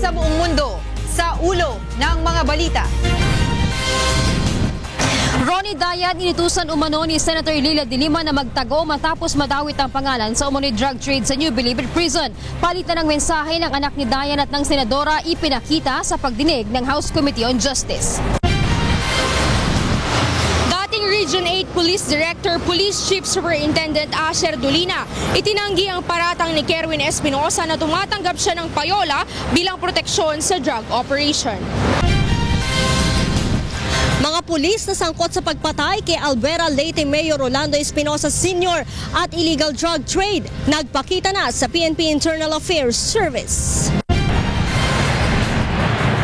sa buong mundo sa ulo ng mga balita. Ronnie Dayan inutusan umano ni Senator Leila de Lima na magtago matapos madawit ang pangalan sa umano'y drug trade sa New Bilibid Prison. Palitan ng mensahe ng anak ni Dayan at ng senadora ipinakita sa pagdinig ng House Committee on Justice. Dating Region 8 Police Director, Police Chief Superintendent Asher Dolina, itinanggi ang paratang ni Kerwin Espinosa na tumatanggap siya ng payola bilang proteksyon sa drug operation. Mga pulis na sangkot sa pagpatay kay Albuera Leyte Mayor Rolando Espinosa Sr. at illegal drug trade nagpakita na sa PNP Internal Affairs Service.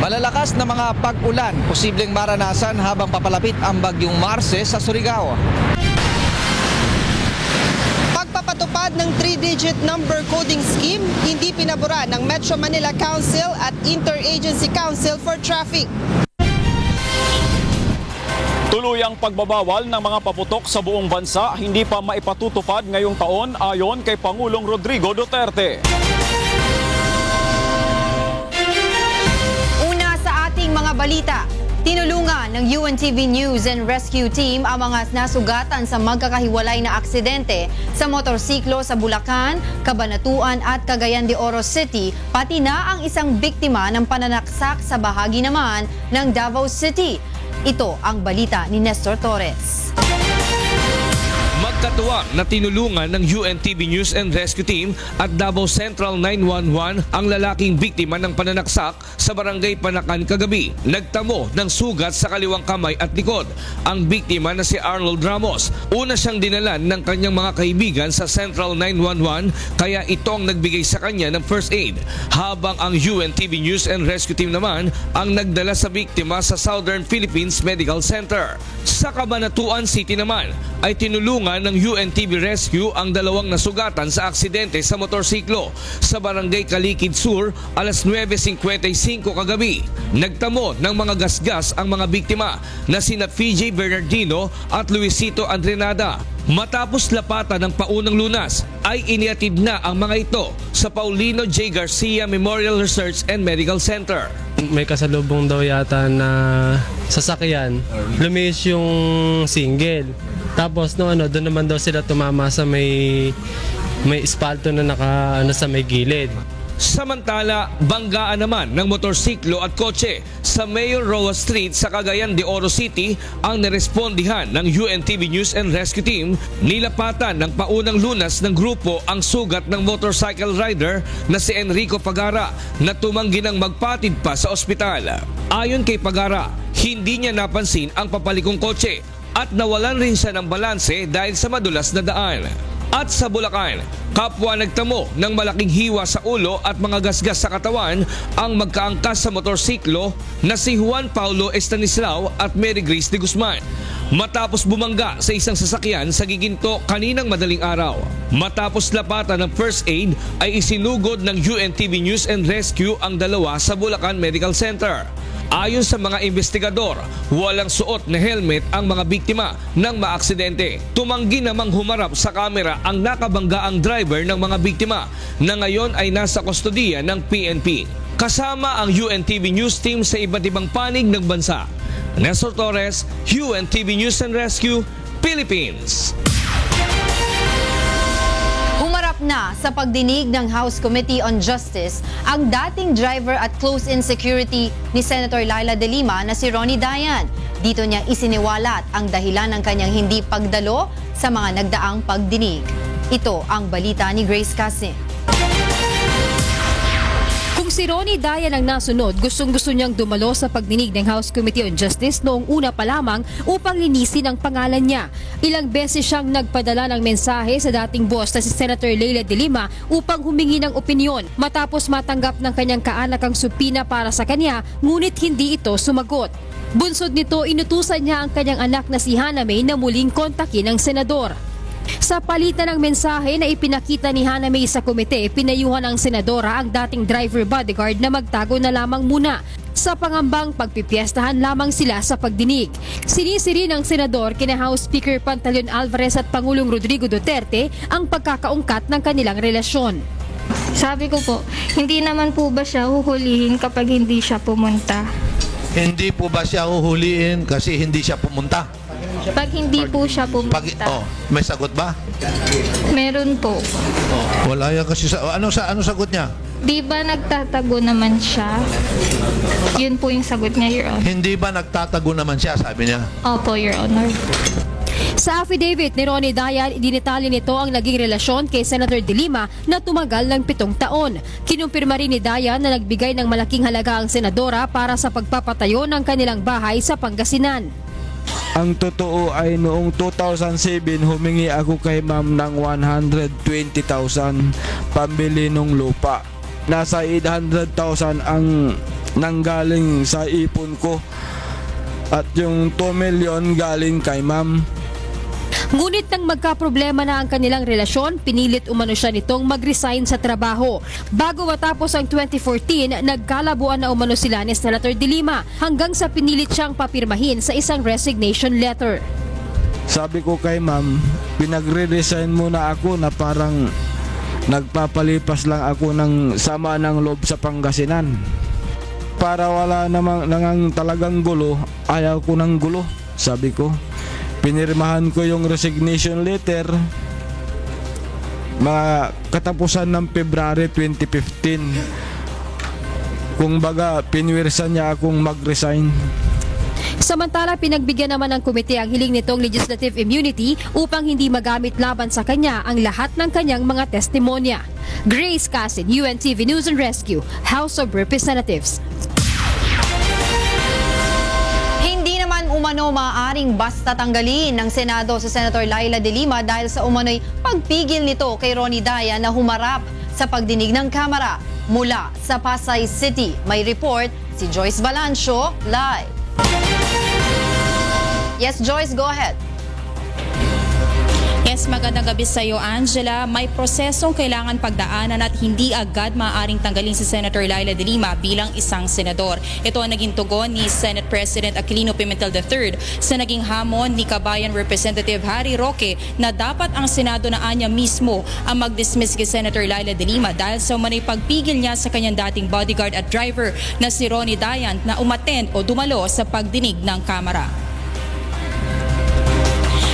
Malalakas na mga pag-ulan posibleng maranasan habang papalapit ang bagyong Marce sa Surigao. Pagpapatupad ng 3-digit number coding scheme, hindi pinabura ng Metro Manila Council at Interagency Council for Traffic. Tuluyang pagbabawal ng mga paputok sa buong bansa hindi pa maipatutupad ngayong taon ayon kay Pangulong Rodrigo Duterte. Una sa ating mga balita, tinulungan ng UNTV News and Rescue Team ang mga nasugatan sa magkakahiwalay na aksidente sa motorsiklo sa Bulacan, Cabanatuan at Cagayan de Oro City, pati na ang isang biktima ng pananaksak sa bahagi naman ng Davao City. Ito ang balita ni Nestor Torres. Magkatuwang na tinulungan ng UNTV News and Rescue Team at Davao Central 911 ang lalaking biktima ng pananaksak sa barangay Panakan kagabi. Nagtamo ng sugat sa kaliwang kamay at likod. Ang biktima na si Arnold Ramos, una siyang dinalan ng kanyang mga kaibigan sa Central 911 kaya ito ang nagbigay sa kanya ng first aid. Habang ang UNTV News and Rescue Team naman ang nagdala sa biktima sa Southern Philippines Medical Center. Sa Cabanatuan City naman ay tinulungan ng UNTV Rescue ang dalawang nasugatan sa aksidente sa motorsiklo sa barangay Kalikid Sur alas 9:55 kagabi. Nagtamo ng mga gasgas ang mga biktima na sina PJ Bernardino at Luisito Andrenada. Matapos lapatan ng paunang lunas ay iniatid na ang mga ito sa Paulino J. Garcia Memorial Research and Medical Center. May kasalubong daw yata na sasakyan. Lumis yung single. Tapos doon naman daw sila tumama sa may espalto na sa may gilid. Samantala, banggaan naman ng motorsiklo at kotse sa Mayor Roa Street sa Cagayan de Oro City ang nirespondihan ng UNTV News and Rescue Team. Nilapatan ng paunang lunas ng grupo ang sugat ng motorcycle rider na si Enrico Pagara na tumanggi ng magpatid pa sa ospital. Ayon kay Pagara, hindi niya napansin ang papalikong kotse at nawalan rin siya ng balanse dahil sa madulas na daan. At sa Bulacan, kapwa nagtamo ng malaking hiwa sa ulo at mga gasgas sa katawan ang magkaangkas sa motorsiklo na si Juan Paulo Estanislao at Mary Grace de Guzman. Matapos bumangga sa isang sasakyan sa Giginto kaninang madaling araw. Matapos lapatan ng first aid ay isinugod ng UNTV News and Rescue ang dalawa sa Bulacan Medical Center. Ayon sa mga investigador, walang suot na helmet ang mga biktima ng maaksidente. Tumanggi namang humarap sa kamera ang nakabanggaang driver ng mga biktima na ngayon ay nasa kustodiya ng PNP. Kasama ang UNTV News Team sa iba't ibang panig ng bansa. Nestor Torres, UNTV News and Rescue, Philippines. Na sa pagdinig ng House Committee on Justice ang dating driver at close-in security ni Senator Leila de Lima na si Ronnie Dayan. Dito niya isiniwalat ang dahilan ng kanyang hindi pagdalo sa mga nagdaang pagdinig. Ito ang balita ni Grace Casin. Kung si Ronnie Dayan ang nasunod, gustong-gusto niyang dumalo sa pagdinig ng House Committee on Justice noong una pa lamang upang linisin ang pangalan niya. Ilang beses siyang nagpadala ng mensahe sa dating boss na si Senator Leila de Lima upang humingi ng opinyon matapos matanggap ng kanyang kaanak ang supina para sa kanya, ngunit hindi ito sumagot. Bunsod nito, inutusan niya ang kanyang anak na si Hana May na muling kontakin ng senador. Sa palitan ng mensahe na ipinakita ni Hana May sa komite, pinayuhan ng senadora ang dating driver bodyguard na magtago na lamang muna sa pangambang pagpipiestahan lamang sila sa pagdinig. Sinisiri ng senador kina House Speaker Pantaleon Alvarez at Pangulong Rodrigo Duterte ang pagkakaungkat ng kanilang relasyon. Sabi ko po, hindi naman po ba siya huhulihin kapag hindi siya pumunta? Hindi po ba siya huhulihin kasi hindi siya pumunta? Pag hindi po siya pumunta. May sagot ba? Meron po. Wala yan kasi ano sagot niya? Di ba nagtatago naman siya? Yun po yung sagot niya, Your Honor. Hindi ba nagtatago naman siya, sabi niya? Opo, Your Honor. Sa affidavit ni Ronnie Dayan, dinitali nito ang naging relasyon kay Senator De Lima na tumagal ng 7 taon. Kinumpirma rin ni Dayan na nagbigay ng malaking halaga ang senadora para sa pagpapatayo ng kanilang bahay sa Pangasinan. Ang totoo ay noong 2007 humingi ako kay ma'am ng 120,000 pambili ng lupa. Nasa 800,000 ang nanggaling sa ipon ko at yung 2 million galing kay ma'am. Ngunit nang magkaproblema na ang kanilang relasyon, pinilit umano siya nitong mag-resign sa trabaho. Bago matapos ang 2014, nagkalabuan na umano sila ni Senator De Lima hanggang sa pinilit siyang papirmahin sa isang resignation letter. Sabi ko kay ma'am, pinagre-resign muna ako na parang nagpapalipas lang ako ng sama ng loob sa Pangasinan. Para wala namang talagang gulo, ayaw ko ng gulo, sabi ko. Pinirmahan ko yung resignation letter mga katapusan ng February 2015. Kung baga, pinwirsan niya akong mag-resign. Samantala, pinagbigyan naman ng komite ang hiling nitong legislative immunity upang hindi magamit laban sa kanya ang lahat ng kanyang mga testimonya. Grace Casin, UNTV News and Rescue, House of Representatives. Umano maaaring basta tanggalin ng Senado si Senator Laila De Lima dahil sa umano'y pagpigil nito kay Ronnie Dayan na humarap sa pagdinig ng Kamara. Mula sa Pasay City, may report si Joyce Balancio live. Yes, Joyce, go ahead. Yes, magandang gabi sa iyo, Angela. May prosesong kailangan pagdaanan at hindi agad maaaring tanggalin si Senator Laila De Lima bilang isang senador. Ito ang naging tugon ni Senate President Aquilino Pimentel III sa naging hamon ni Kabayan Representative Harry Roque na dapat ang Senado na anya mismo ang mag-dismiss kay Senator Laila De Lima dahil sa umanay pagpigil niya sa kanyang dating bodyguard at driver na si Ronnie Dayan na umattend o dumalo sa pagdinig ng Kamara.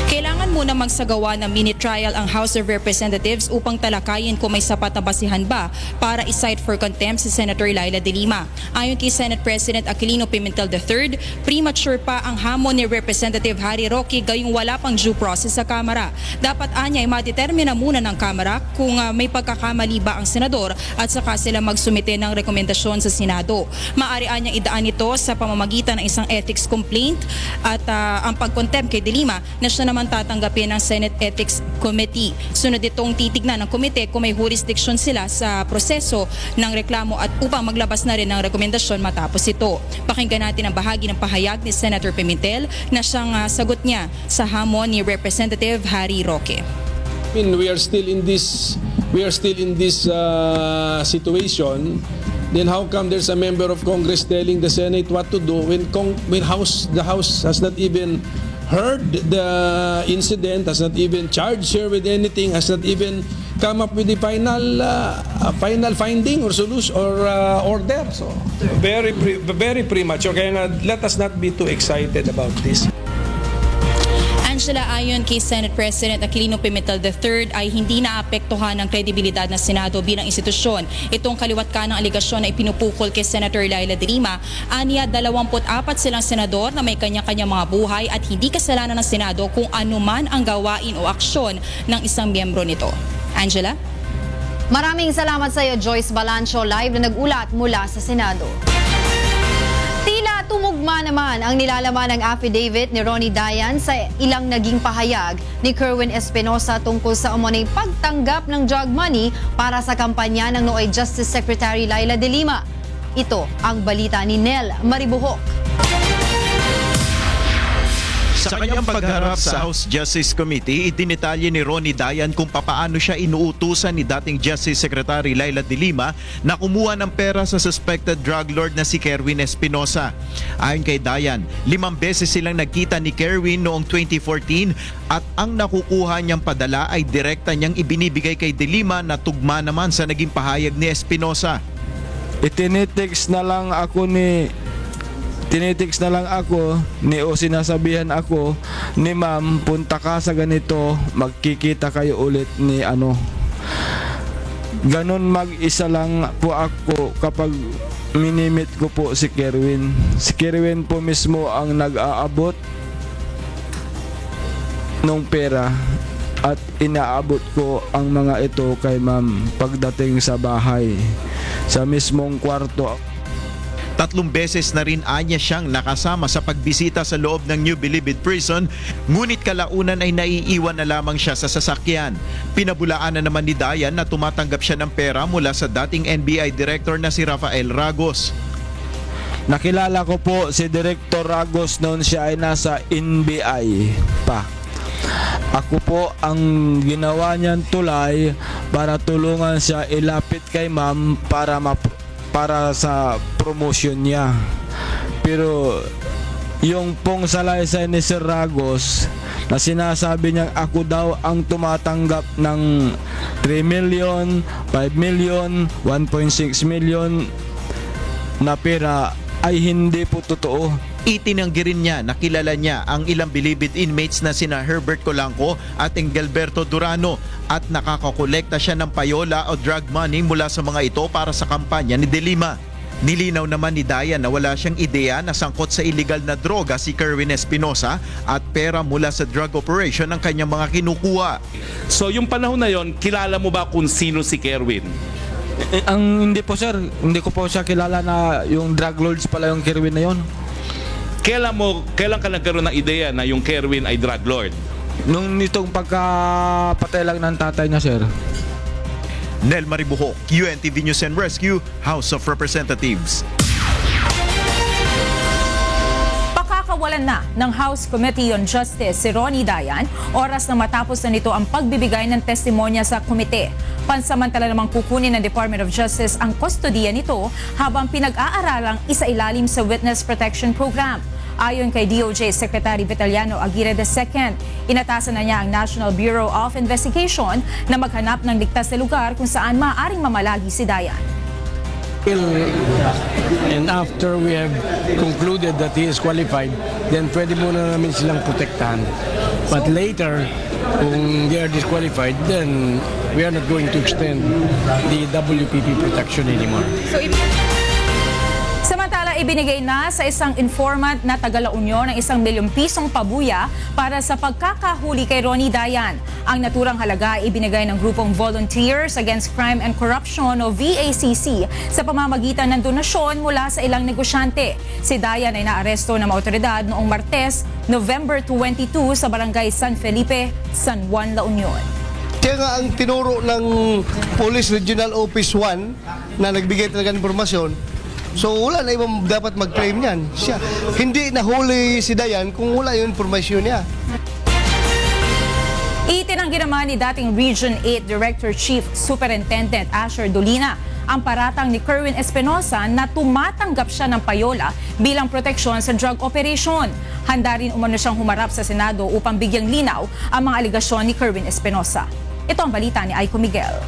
Kailangan muna magsagawa ng mini-trial ang House of Representatives upang talakayin kung may sapat na basihan ba para i-cite for contempt si Senator Laila De Lima. Ayon kay Senate President Aquilino Pimentel III, premature pa ang hamon ni Representative Harry Roque gayong wala pang due process sa Kamara. Dapat anya ay madetermina muna ng Kamara kung may pagkakamali ba ang senador at saka sila magsumite ng rekomendasyon sa Senado. Maaari anyang idaan ito sa pamamagitan ng isang ethics complaint at ang pag-contempt kay De Lima na siya naman tatanggapin ng Senate Ethics Committee. Sunod itong titignan ng komite kung may jurisdiction sila sa proseso ng reklamo at upang maglabas na rin ng rekomendasyon matapos ito. Pakinggan natin ang bahagi ng pahayag ni Senator Pimentel na siyang sagot niya sa hamon ni Representative Harry Roque. We are still in this situation. Then how come there's a member of Congress telling the Senate what to do when the House has not even heard the incident, has not even charged her with anything, has not even come up with the final finding or solution or order. So very premature. Kaya let us not be too excited about this. Angela, ayon kay Senate President Aquilino Pimentel III ay hindi naapektuhan ng kredibilidad ng Senado bilang institusyon. Itong kaliwat ka ng aligasyon na ipinupukol kay Senator Laila De Lima, aniya 24 silang senador na may kanya-kanyang mga buhay at hindi kasalanan ng Senado kung anuman ang gawain o aksyon ng isang miyembro nito. Angela? Maraming salamat sa iyo, Joyce Balancio, live na nag-ulat mula sa Senado. Tila tumugma naman ang nilalaman ng affidavit ni Ronnie Dayan sa ilang naging pahayag ni Kerwin Espinosa tungkol sa umunay pagtanggap ng drug money para sa kampanya ng nooy Justice Secretary Laila De Lima. Ito ang balita ni Nel Maribuhok. Sa kanyang pagharap sa House Justice Committee, idinitalye ni Ronnie Dayan kung papaano siya inuutusan ni dating Justice Secretary Laila de Lima na kumuha ng pera sa suspected drug lord na si Kerwin Espinosa. Ayon kay Dayan, 5 beses silang nagkita ni Kerwin noong 2014 at ang nakukuha niyang padala ay direkta niyang ibinibigay kay de Lima na tugma naman sa naging pahayag ni Espinosa. Tinitext na lang ako o sinasabihan ako ni ma'am, punta ka sa ganito, magkikita kayo ulit ni ano. Ganon mag-isa lang po ako kapag minimit ko po si Kerwin. Si Kerwin po mismo ang nag-aabot ng pera at inaabot ko ang mga ito kay ma'am pagdating sa bahay, sa mismong kwarto. 3 beses na rin anya siyang nakasama sa pagbisita sa loob ng New Bilibid Prison, ngunit kalaunan ay naiiwan na lamang siya sa sasakyan. Pinabulaan na naman ni Dayan na tumatanggap siya ng pera mula sa dating NBI Director na si Rafael Ragos. Nakilala ko po si Director Ragos noon siya ay nasa NBI pa. Ako po ang ginawa niyan tulay para tulungan siya ilapit kay ma'am para sa promotion niya. Pero yung pong salaysay ni Sir Ragos na sinasabi niyang ako daw ang tumatanggap ng 3 million, 5 million, 1.6 million na pera ay hindi po totoo. Itinanggi rin niya na kilala niya ang ilang Bilibid inmates na sina Herbert Colanco at Engelberto Durano at nakakakolekta siya ng payola o drug money mula sa mga ito para sa kampanya ni de Lima. Nilinaw naman ni Dayan na wala siyang ideya na sangkot sa illegal na droga si Kerwin Espinosa at pera mula sa drug operation ang kanyang mga kinukuha. So yung panahon na yon, kilala mo ba kung sino si Kerwin? Hindi po sir, hindi ko po siya kilala na yung drug lords pala yung Kerwin na yon. Kailan ka nagkaroon ng ideya na yung Kerwin ay drug lord? Nung nitong pagkapatay lang ng tatay niya, sir. Nel Maribuhok, UNTV News and Rescue, House of Representatives. Pakakawalan na ng House Committee on Justice si Ronnie Dayan, oras na matapos na nito ang pagbibigay ng testimonya sa komite. Pansamantala namang kukunin ng Department of Justice ang kustodiya nito habang pinag-aaralang isailalim sa Witness Protection Program. Ayon kay DOJ Secretary Vitaliano Aguirre II, inatasan na niya ang National Bureau of Investigation na maghanap ng ligtas na lugar kung saan maaaring mamalagi si Dayan. And after we have concluded that he is qualified, then pwede muna namin silang protektahan. But later, kung they are disqualified, then we are not going to extend the WPP protection anymore. Samantala, ibinigay na sa isang informant na taga-La Union ng 1 milyong pisong pabuya para sa pagkakahuli kay Ronnie Dayan. Ang naturang halaga ay ibinigay ng grupong Volunteers Against Crime and Corruption o VACC sa pamamagitan ng donasyon mula sa ilang negosyante. Si Dayan ay naaresto ng mga otoridad noong Martes, November 22 sa Barangay San Felipe, San Juan, La Union. Siya nga ang tinuro ng Police Regional Office 1 na nagbigay talaga ng impormasyon. So wala na ibang dapat mag-claim niyan. Siya, hindi nahuli si Dayan kung wala yung impormasyon niya. Itinanggi naman ni dating Region 8 Director Chief Superintendent Asher Dolina ang paratang ni Kerwin Espinosa na tumatanggap siya ng payola bilang proteksyon sa drug operation. Handa rin umano siyang humarap sa Senado upang bigyang linaw ang mga aligasyon ni Kerwin Espinosa. Ito ang balita ni Aiko Miguel.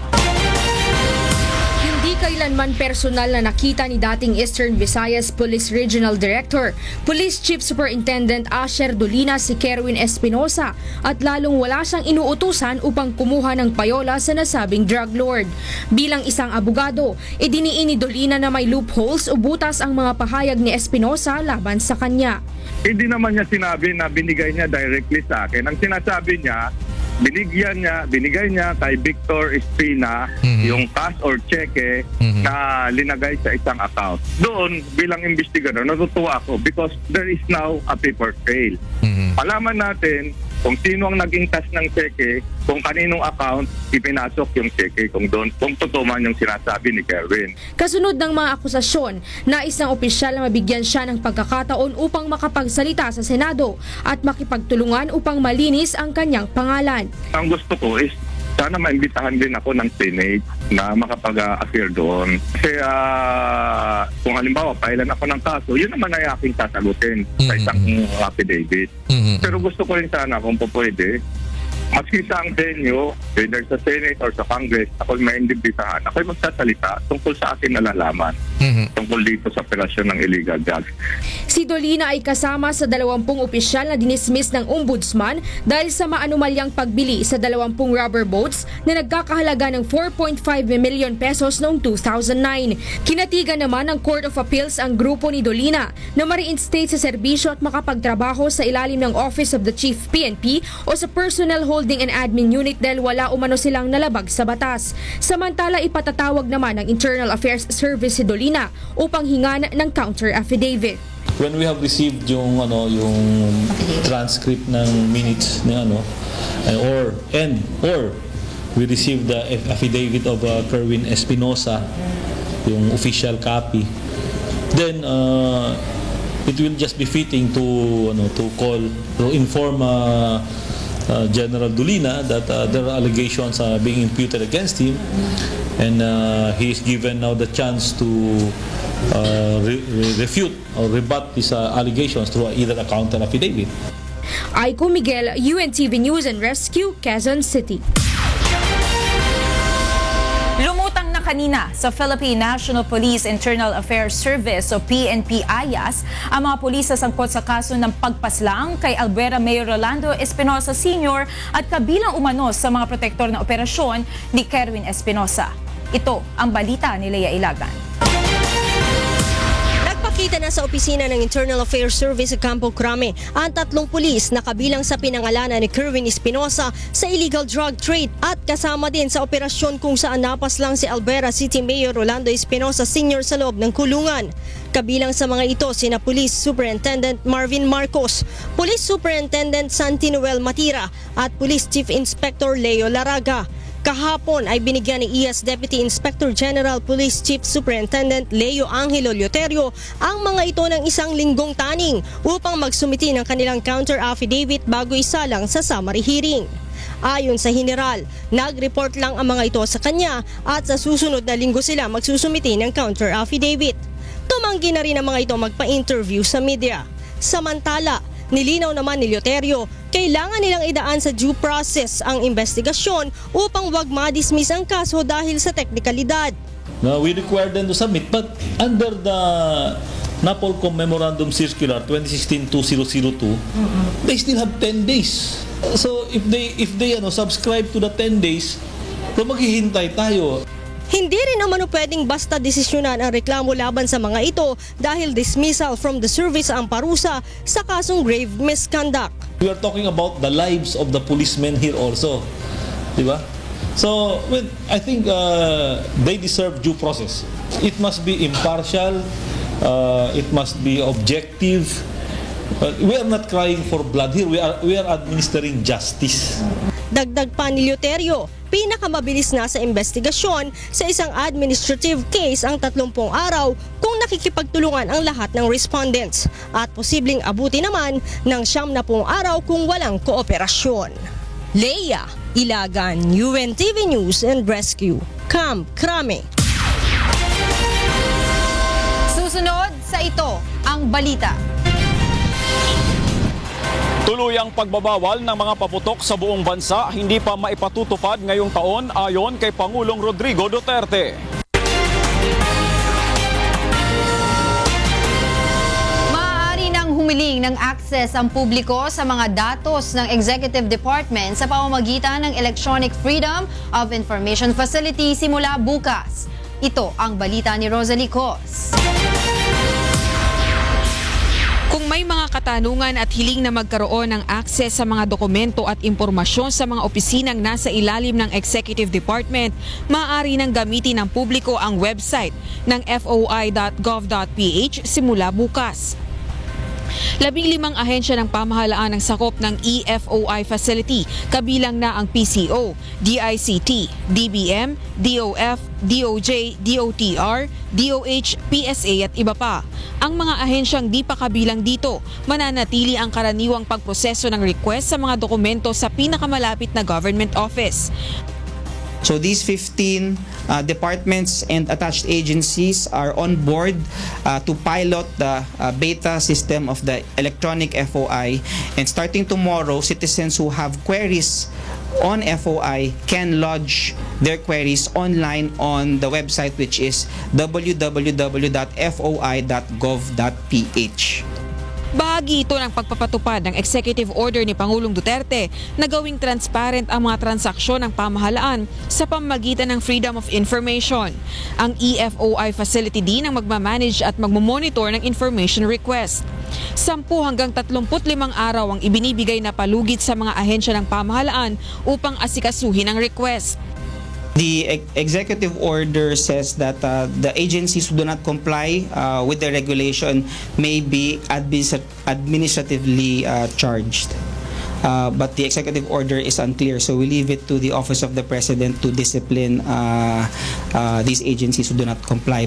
Hindi kailanman personal na nakita ni dating Eastern Visayas Police Regional Director, Police Chief Superintendent Asher Dolina si Kerwin Espinosa at lalong wala siyang inuutusan upang kumuha ng payola sa nasabing drug lord. Bilang isang abogado, idiniin ni Dolina na may loopholes o butas ang mga pahayag ni Espinosa laban sa kanya. Hindi naman niya sinabi na binigay niya directly sa akin. Ang sinasabi niya, binigay niya kay Victor Espina yung cash or cheque na linagay sa isang account. Doon, bilang investigador, natutuwa ako because there is now a paper trail. Alaman natin kung sino ang naging task ng cheque, kung kaninong account ipinasok yung cheque, kung totoo man yung sinasabi ni Kerwin. Kasunod ng mga akusasyon na isang opisyal na mabigyan siya ng pagkakataon upang makapagsalita sa Senado at makipagtulungan upang malinis ang kanyang pangalan. Ang gusto ko is sana maimbitahan din ako ng Senate na makapag-appear doon. Kasi kung halimbawa, pailan ako ng kaso, yun naman ay aking sasagutin sa isang affidavit. Pero gusto ko rin sana kung pwede, maski sa ang venue, whether sa Senate or sa Congress, ako may indimbitahan. Ako'y magsasalita tungkol sa akin nalalaman. Tungkol dito sa operasyon ng illegal drugs. Si Dolina ay kasama sa 20 opisyal na dinismiss ng ombudsman dahil sa maanumalyang pagbili sa 20 rubber boats na nagkakahalaga ng 4.5 million pesos noong 2009. Kinatigan naman ng Court of Appeals ang grupo ni Dolina na ma-reinstate sa serbisyo at makapagtrabaho sa ilalim ng Office of the Chief PNP o sa Personnel Holding and Admin Unit dahil wala umano silang nalabag sa batas. Samantala, ipatatawag naman ng Internal Affairs Service si Dolina upang hingan ng counter affidavit. When we have received yung transcript ng minutes ng or we received the affidavit of Kerwin Espinosa, yung official copy, then it will just be fitting to inform General Dolina that there are allegations being imputed against him, and he is given now the chance to refute or rebut these allegations through either a counter affidavit. Aiko Miguel, UNTV News and Rescue, Quezon City. Lumutang na kanina sa Philippine National Police Internal Affairs Service o PNP-IAS ang mga pulis sa sangkot sa kaso ng pagpaslang kay Albuera Mayor Rolando Espinosa Sr. at kabilang umano sa mga protektor na operasyon ni Kerwin Espinosa. Ito ang balita ni Lea Ilagan. Nagpakita na sa opisina ng Internal Affairs Service sa Campo Crame ang 3 pulis na kabilang sa pinangalanan ni Kerwin Espinosa sa illegal drug trade at kasama din sa operasyon kung saan napaslang si Albuera City Mayor Rolando Espinosa Sr. sa loob ng kulungan. Kabilang sa mga ito sina Police Superintendent Marvin Marcos, Police Superintendent Santi Noel Matira at Police Chief Inspector Leo Laraga. Kahapon ay binigyan ni IAS Deputy Inspector General Police Chief Superintendent Leo Angelo Lioterio ang mga ito ng 1 linggong taning upang magsumiti ng kanilang counter affidavit bago isalang sa summary hearing. Ayon sa General, nag-report lang ang mga ito sa kanya at sa susunod na linggo sila magsusumiti ng counter affidavit. Tumanggi na rin ang mga ito magpa-interview sa media. Samantala, nilinaw naman ni Lioterio, kailangan nilang idaan sa due process ang investigasyon upang wag ma-dismiss ang kaso dahil sa teknikalidad. Now, we require them to submit, but under the NAPOLCOM Memorandum Circular 2016-2002, they still have 10 days. So if they subscribe to the 10 days, maghihintay tayo. Hindi rin naman pwedeng basta desisyonan ang reklamo laban sa mga ito dahil dismissal from the service ang parusa sa kasong grave misconduct. We are talking about the lives of the policemen here also, di ba? So, I think they deserve due process. It must be impartial, it must be objective. We are not crying for blood here. We are administering justice. Dagdag pa ni Lioterio, pinakamabilis na sa investigasyon sa isang administrative case ang 30 araw kung nakikipagtulungan ang lahat ng respondents at posibleng abuti naman ng 90 araw kung walang kooperasyon. Lea Ilagan, UNTV News and Rescue, Camp Crame. Susunod sa ito ang balita. Tuluyang pagbabawal ng mga paputok sa buong bansa hindi pa maipatutupad ngayong taon ayon kay Pangulong Rodrigo Duterte. Maaari nang humiling ng access ang publiko sa mga datos ng Executive Department sa pamamagitan ng Electronic Freedom of Information Facility simula bukas. Ito ang balita ni Rosalie Cos. Kung may mga katanungan at hiling na magkaroon ng access sa mga dokumento at impormasyon sa mga opisinang nasa ilalim ng Executive Department, maaari nang gamitin ng publiko ang website ng foi.gov.ph simula bukas. 15 ahensya ng pamahalaan ang sakop ng EFOI facility, kabilang na ang PCO, DICT, DBM, DOF, DOJ, DOTR, DOH, PSA at iba pa. Ang mga ahensyang di pa kabilang dito, mananatili ang karaniwang pagproseso ng request sa mga dokumento sa pinakamalapit na government office. So these 15 departments and attached agencies are on board to pilot the beta system of the electronic FOI, and starting tomorrow, citizens who have queries on FOI can lodge their queries online on the website, which is www.foi.gov.ph. Bahagi ito ng pagpapatupad ng executive order ni Pangulong Duterte na gawing transparent ang mga transaksyon ng pamahalaan sa pamamagitan ng Freedom of Information. Ang EFOI facility din ang magmamanage at magmomonitor ng information request. 10 hanggang 35 araw ang ibinibigay na palugit sa mga ahensya ng pamahalaan upang asikasuhin ang request. The executive order says that the agencies who do not comply with the regulation may be administratively charged. But the executive order is unclear, so we leave it to the Office of the President to discipline these agencies who do not comply.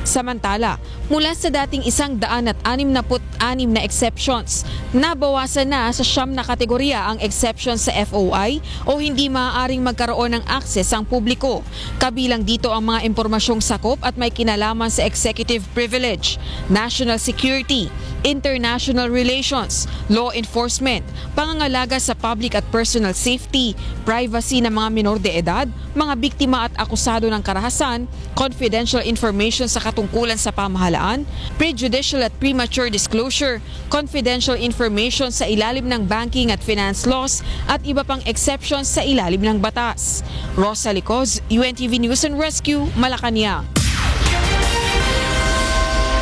Samantala, mula sa dating 166 na exceptions, nabawasan na sa 9 na kategorya ang exceptions sa FOI o hindi maaaring magkaroon ng access ang publiko. Kabilang dito ang mga impormasyong sakop at may kinalaman sa executive privilege, national security, international relations, law enforcement, pangangalaga sa public at personal safety, privacy ng mga minor de edad, mga biktima at akusado ng karahasan, confidential information sa katungkulan sa pamahalaan, prejudicial at premature disclosure, confidential information sa ilalim ng banking at finance laws, at iba pang exceptions sa ilalim ng batas. Rosa Licoz, UNTV News and Rescue, Malacanang.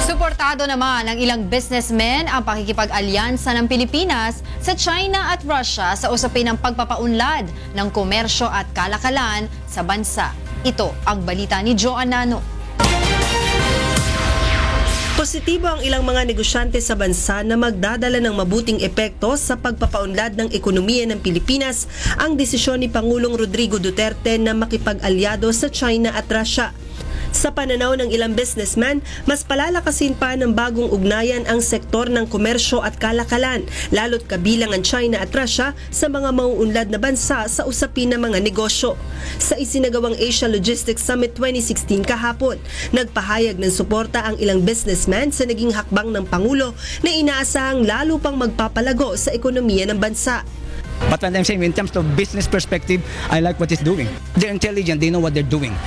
Suportado naman ng ilang businessmen ang pakikipag-alyansa ng Pilipinas sa China at Russia sa usapin ng pagpapaunlad ng komersyo at kalakalan sa bansa. Ito ang balita ni Joan Nano. Positibo ang ilang mga negosyante sa bansa na magdadala ng mabuting epekto sa pagpapaunlad ng ekonomiya ng Pilipinas ang desisyon ni Pangulong Rodrigo Duterte na makipag-alyado sa China at Russia. Sa pananaw ng ilang businessman, mas palalakasin pa ng bagong ugnayan ang sektor ng komersyo at kalakalan, lalo't kabilang ang China at Russia sa mga mauunlad na bansa sa usapin ng mga negosyo. Sa isinagawang Asia Logistics Summit 2016 kahapon, nagpahayag ng suporta ang ilang businessman sa naging hakbang ng Pangulo na inaasahang lalo pang magpapalago sa ekonomiya ng bansa. But what I'm saying, in terms of business perspective, I like what it's doing. They're intelligent, they know what they're doing.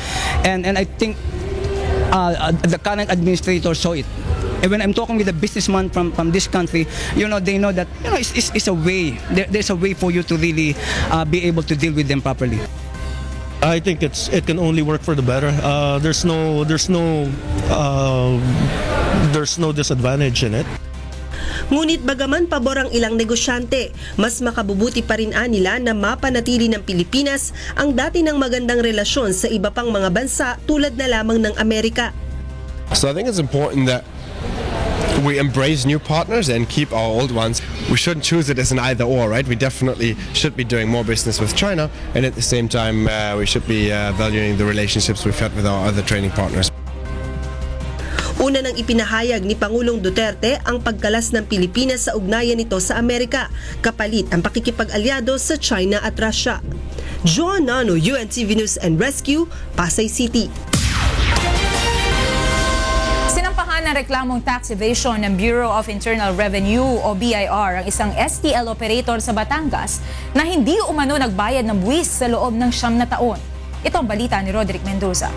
And I think the current administrator saw it. And when I'm talking with a businessman from this country, they know that it's a way. There's a way for you to really be able to deal with them properly. I think it can only work for the better. There's no disadvantage in it. Ngunit bagaman pabor ang ilang negosyante, mas makabubuti pa rin nila na mapanatili ng Pilipinas ang dati ng magandang relasyon sa iba pang mga bansa tulad na lamang ng Amerika. So I think it's important that we embrace new partners and keep our old ones. We shouldn't choose it as an either or, right? We definitely should be doing more business with China, and at the same time we should be valuing the relationships we've had with our other trading partners. Una nang ipinahayag ni Pangulong Duterte ang pagkalas ng Pilipinas sa ugnayan nito sa Amerika, kapalit ang pakikipag-alyado sa China at Russia. Joan Nano, UNTV News and Rescue, Pasay City. Sinampahan ng reklamong tax evasion ng Bureau of Internal Revenue o BIR ang isang STL operator sa Batangas na hindi umano nagbayad ng buwis sa loob ng 9 na taon. Ito ang balita ni Roderick Mendoza.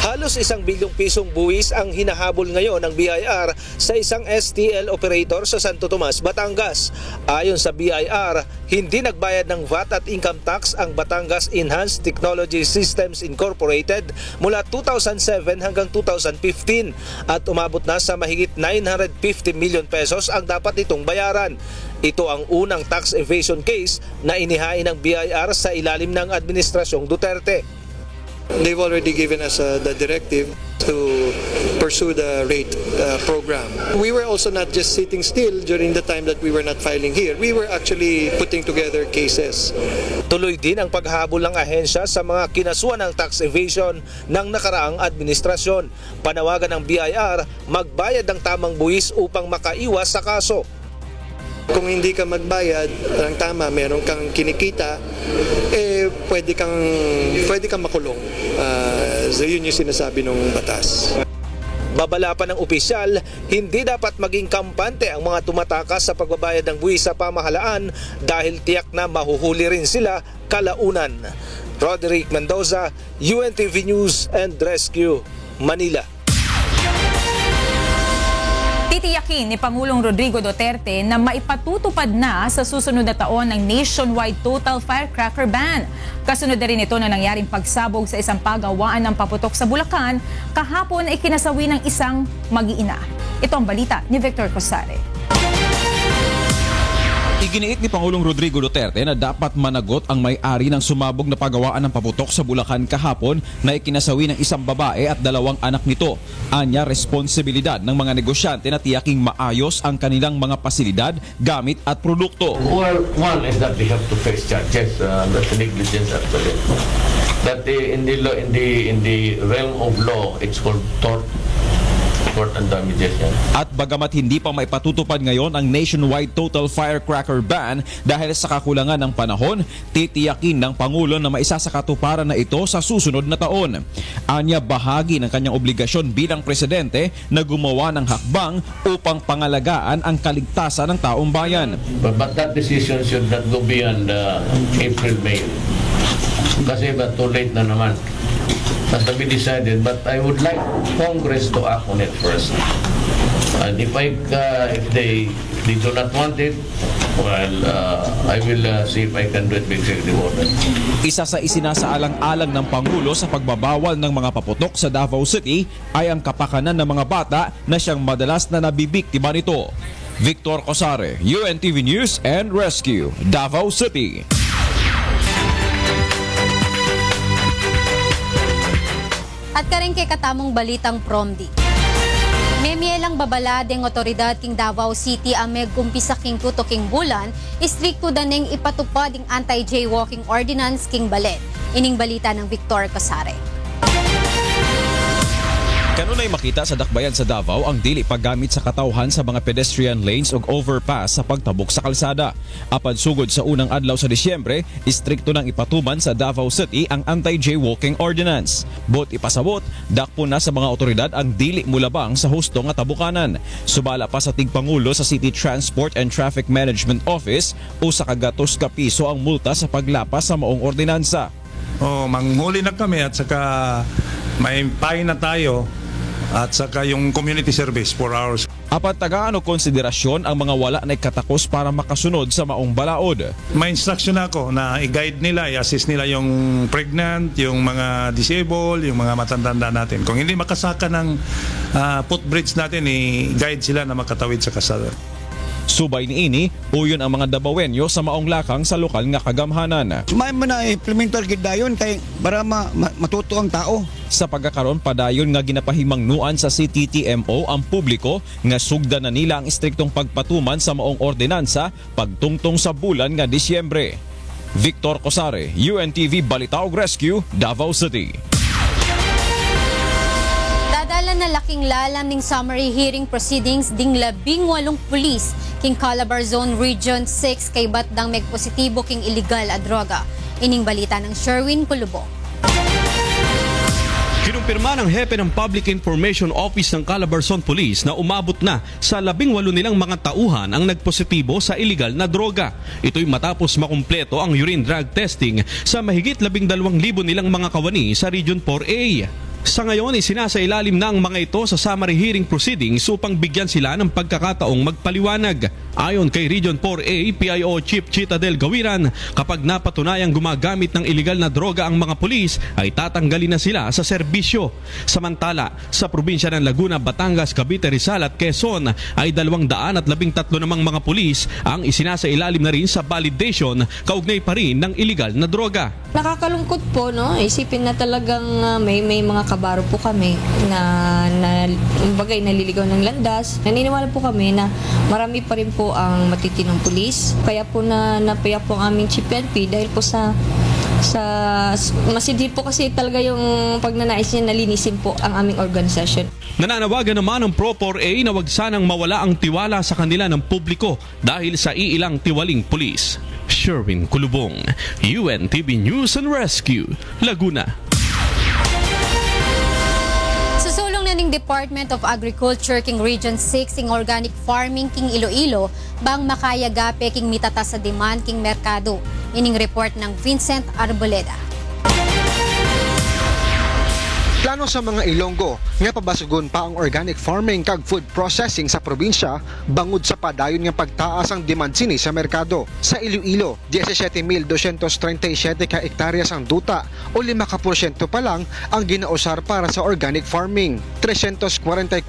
Halos 1 bilyong pisong buwis ang hinahabol ngayon ng BIR sa isang STL operator sa Santo Tomas, Batangas. Ayon sa BIR, hindi nagbayad ng VAT at income tax ang Batangas Enhanced Technology Systems Incorporated mula 2007 hanggang 2015 at umabot na sa mahigit 950 million pesos ang dapat itong bayaran. Ito ang unang tax evasion case na inihain ng BIR sa ilalim ng Administrasyong Duterte. They've already given us the directive to pursue the rate program. We were also not just sitting still during the time that we were not filing here. We were actually putting together cases. Tuloy din ang paghabol ng ahensya sa mga kinasuhan ng tax evasion ng nakaraang administrasyon. Panawagan ng BIR, magbayad ng tamang buwis upang makaiwas sa kaso. Kung hindi ka magbayad ng tama, meron kang kinikita, pwede kang makulong. So yun yung sinasabi ng batas. Babala pa ng opisyal, hindi dapat maging kampante ang mga tumatakas sa pagbabayad ng buwis sa pamahalaan dahil tiyak na mahuhuli rin sila kalaunan. Roderick Mendoza, UNTV News and Rescue, Manila. Titiyakin ni Pangulong Rodrigo Duterte na maipatutupad na sa susunod na taon ng nationwide total firecracker ban. Kasunod na rin ito na nangyaring pagsabog sa isang pagawaan ng paputok sa Bulacan, kahapon ay kinasawi ng isang mag-iina. Ito ang balita ni Victor Cosare. Iginiit ni Pangulong Rodrigo Duterte na dapat managot ang may-ari ng sumabog na pagawaan ng paputok sa Bulacan kahapon na ikinasawi ng isang babae at 2 anak nito. Anya, responsibilidad ng mga negosyante na tiyaking maayos ang kanilang mga pasilidad, gamit at produkto. Well, one is that they have to face charges. That's negligence actually. That in the realm of law, it's called tort. At bagamat hindi pa maipatutupad ngayon ang nationwide total firecracker ban dahil sa kakulangan ng panahon, titiyakin ng Pangulo na maisasakatuparan na ito sa susunod na taon. Anya, bahagi ng kanyang obligasyon bilang presidente na gumawa ng hakbang upang pangalagaan ang kaligtasan ng taong bayan. But that decision should not go beyond April, May. Kasi too late na naman. Has to be decided, but I would like Congress to act on it first. And if they do not want it, well, I will see if I can do it with executive order. Isa sa isinasaalang-alang ng Pangulo sa pagbabawal ng mga paputok sa Davao City ay ang kapakanan ng mga bata na siyang madalas na nabibiktima nito. Victor Cosare, UNTV News and Rescue, Davao City. At karing kay katamong balitang promdi. Memielang babala deng otoridad king Davao City ang megkumpisa king tuto king bulan, istrikto daneng ipatupad ang anti-jaywalking ordinance king Balet. Ining balita ng Victor Cosare. Kanunay makita sa dakbayan sa Davao ang dili paggamit sa katawhan sa mga pedestrian lanes o overpass sa pagtabok sa kalsada. Apan sugod sa unang adlaw sa Disyembre, istrikto nang ipatuman sa Davao City ang anti-jaywalking ordinance. Bot ipasabot, dakpo na sa mga otoridad ang dili mulabang sa husto nga tabukanan. Subala pa sa tigpangulo sa City Transport and Traffic Management Office, usa ka gatos ka piso ang multa sa paglapas sa maong ordinansa. Manghuli na kami at saka may pain na tayo. At saka yung community service 4 hours. Apat tagaan o konsiderasyon ang mga wala na katakos para makasunod sa maong balaod. May instruction ako na i-guide nila, i-assist nila yung pregnant, yung mga disabled, yung mga matandanda natin. Kung hindi makasaka ng footbridge natin, i-guide sila na makatawid sa kalsada. Subay ni ini, uyon ang mga Davaoenyo sa maong lakang sa lokal nga kagamhanan. Sumay mo na implementar gid dayon kay para matuto ang tao. Sa pagkakaroon padayon nga ginapahimangnuan sa CTTMO ang publiko nga sugdan na nila ang istriktong pagpatuman sa maong ordinansa pagtungtong sa bulan nga Disyembre. Victor Cosare, UNTV Balitaog Rescue, Davao City. Dadala na laking lalam ning summary hearing proceedings ding 18 pulis king Calabar Zone Region 6 kay batdang megpositibo king illegal a droga. Ining balita ng Sherwin Culubo. Kinumpirma ng hepe ng Public Information Office ng Calabarzon Police na umabot na sa 18 nilang mga tauhan ang nagpositibo sa illegal na droga. Ito'y matapos makumpleto ang urine drug testing sa mahigit 12,000 nilang mga kawani sa Region 4A. Sa ngayon, isinasailalim na ang mga ito sa summary hearing proceedings upang bigyan sila ng pagkakataong magpaliwanag. Ayon kay Region 4A, PIO Chief Chita del Gawiran, kapag napatunayang gumagamit ng illegal na droga ang mga pulis, ay tatanggalin na sila sa serbisyo. Samantala, sa probinsya ng Laguna, Batangas, Cavite, Rizal at Quezon ay 213 namang mga pulis ang isinasailalim na rin sa validation kaugnay pa rin ng illegal na droga. Nakakalungkot po, no? Isipin na talagang may mga kabaro po kami na bagay naliligaw ng landas. Naniniwala po kami na marami pa rin po ang matitinong pulis. Kaya po napaya po ang aming Chief PNP dahil po sa masidhi po kasi talaga yung pagnanais niya na linisin po ang aming organisasyon. Nananawagan naman ng Pro-4A na wag sanang mawala ang tiwala sa kanila ng publiko dahil sa iilang tiwaling pulis. Sherwin Kulubong, UNTV News and Rescue, Laguna. Susulong na ning Department of Agriculture king Region 6 king organic farming king Iloilo bang makayagape king mitata sa demand king merkado. Ining report ng Vincent Arboleda. Plano sa mga Ilonggo nga pabasugon pa ang organic farming kag food processing sa probinsya bangod sa padayon nga pagtaas ang demand sini sa merkado. Sa Iloilo, 17,237 ka hektaryas ang duta o 5% pa lang ang ginausar para sa organic farming. 344,000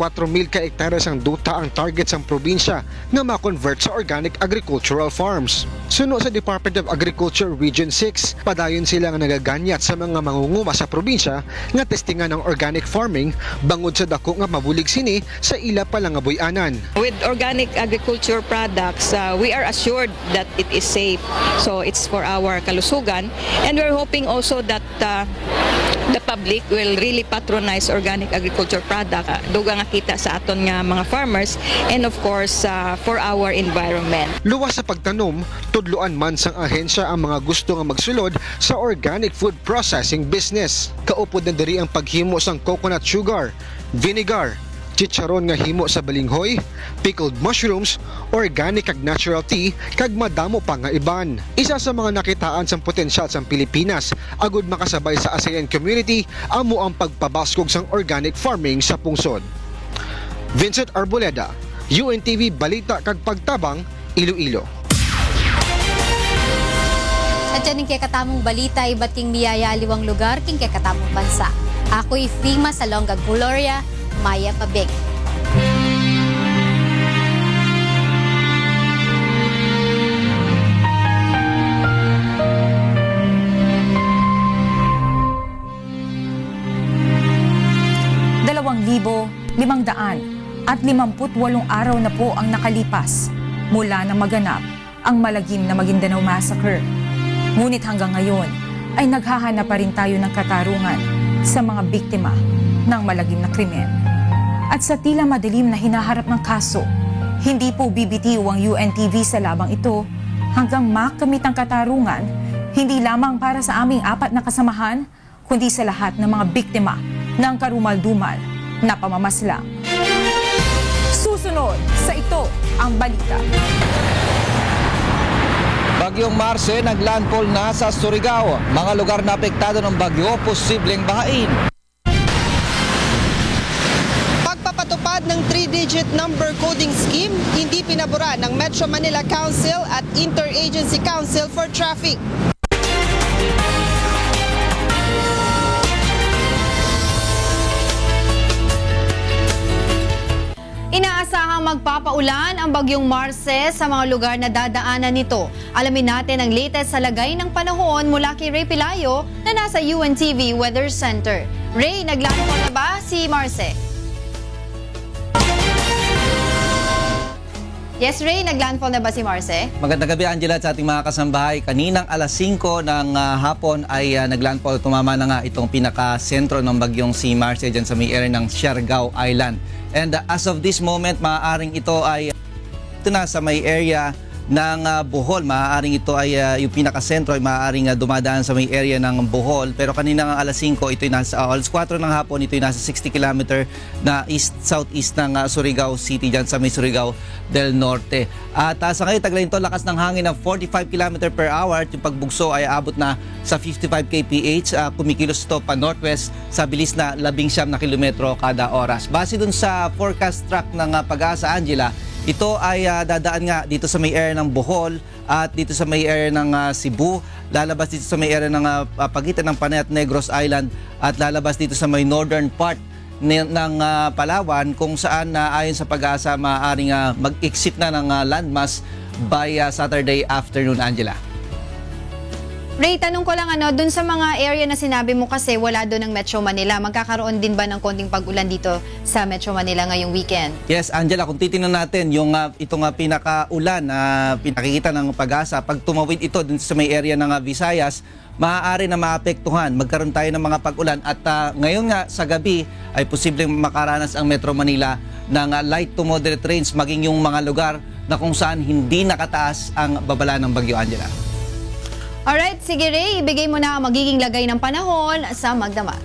ka hektaryas ang duta ang target sa probinsya na ma-convert sa organic agricultural farms. Suno sa Department of Agriculture Region 6, padayon sila nga nagaganyat sa mga mangunguma sa probinsya nga testingan ng organic farming bangod sa dako nga mabulig sini sa ila palangaboy-anan. With organic agriculture products, we are assured that it is safe. So it's for our kalusugan, and we're hoping also that the public will really patronize organic agriculture product. Dugang nga kita sa aton nga mga farmers, and of course for our environment. Luwas sa pagtanom, tudloan man sang ahensya ang mga gusto nga magsulod sa organic food processing business. Kaupod na diri ang paghimo sang coconut sugar, vinegar, chicharon nga himo sa balinghoy, pickled mushrooms, organic kag natural tea, kag madamo pa nga iban. Isa sa mga nakitaan sang potensyal sang Pilipinas agud makasabay sa ASEAN community amo ang pagpabaskog sang organic farming sa pungsod. Vincent Arboleda, UNTV Balita kag Pagtabang, Iloilo. At dyan kay katamong balita, iba't king miyayaliwang lugar king kay katamong bansa. Ako'y Fima sa Longga Gloria, Maya Pabig. at 58 araw na po ang nakalipas mula na maganap ang malagim na Maguindanao Massacre. Ngunit hanggang ngayon ay naghahanap pa rin tayo ng katarungan sa mga biktima ng malagim na krimen. At sa tila madilim na hinaharap ng kaso, hindi po bibitiw ang UNTV sa labang ito hanggang makamit ang katarungan, hindi lamang para sa aming 4 na kasamahan, kundi sa lahat ng mga biktima ng karumal-dumal na pamamaslang. Susunod sa Ito ang Balita. Bagyong Marce naglandfall na sa Surigao. Mga lugar na apektado ng bagyo, posibleng bahain. Pagpapatupad ng 3-digit number coding scheme, hindi pinabura ng Metro Manila Council at Interagency Council for Traffic. Inaasahang magpapaulan ang Bagyong Marce sa mga lugar na dadaanan nito. Alamin natin ang latest sa lagay ng panahon mula kay Ray Pilayo na nasa UNTV Weather Center. Ray, naglandfall na ba si Marce? Yes, Ray, naglandfall na ba si Marce? Magandang gabi, Angela, sa ating mga kasambahay. Kaninang alas 5 ng hapon ay naglandfall. Tumama na nga itong pinaka-sentro ng bagyong si Marce dyan sa may area ng Siargao Island. And as of this moment, maaaring ito ay ito na sa may area ng Bohol. Maaaring ito ay yung pinaka-sentro ay maaaring dumadaan sa may area ng Bohol. Pero kanina ng alas 5, ito ay nasa alas 4 ng hapon, ito ay nasa 60 km na southeast ng Surigao City dyan sa may Surigao del Norte. At sa ngayon, taglayin ito, lakas ng hangin ng 45 km per hour. Yung pagbugso ay abot na sa 55 kph. Kumikilos ito pa northwest sa bilis na 19 na kilometro kada oras. Base dun sa forecast track ng Pag-asa, Angela, ito ay dadaan nga dito sa may area ng Bohol at dito sa may area ng Cebu. Lalabas dito sa may area ng pagitan ng Panay at Negros Island at lalabas dito sa may northern part ng Palawan kung saan ayon sa Pag-asa maaaring mag-exit na ng landmass by Saturday afternoon, Angela. Ray, tanong ko lang dun sa mga area na sinabi mo kasi wala doon ng Metro Manila. Magkakaroon din ba ng konting pag-ulan dito sa Metro Manila ngayong weekend? Yes, Angela, kung titingnan natin yung itong pinaka-ulan na pinakikita ng Pag-asa, pag tumawid ito dun sa may area ng Visayas, maaari na maapektuhan. Magkaroon tayo ng mga pag-ulan at ngayon nga sa gabi ay posibleng makaranas ang Metro Manila ng light to moderate rains, maging yung mga lugar na kung saan hindi nakataas ang babala ng bagyo, Angela. Alright, sige Ray, ibigay mo na ang magiging lagay ng panahon sa Magdamag.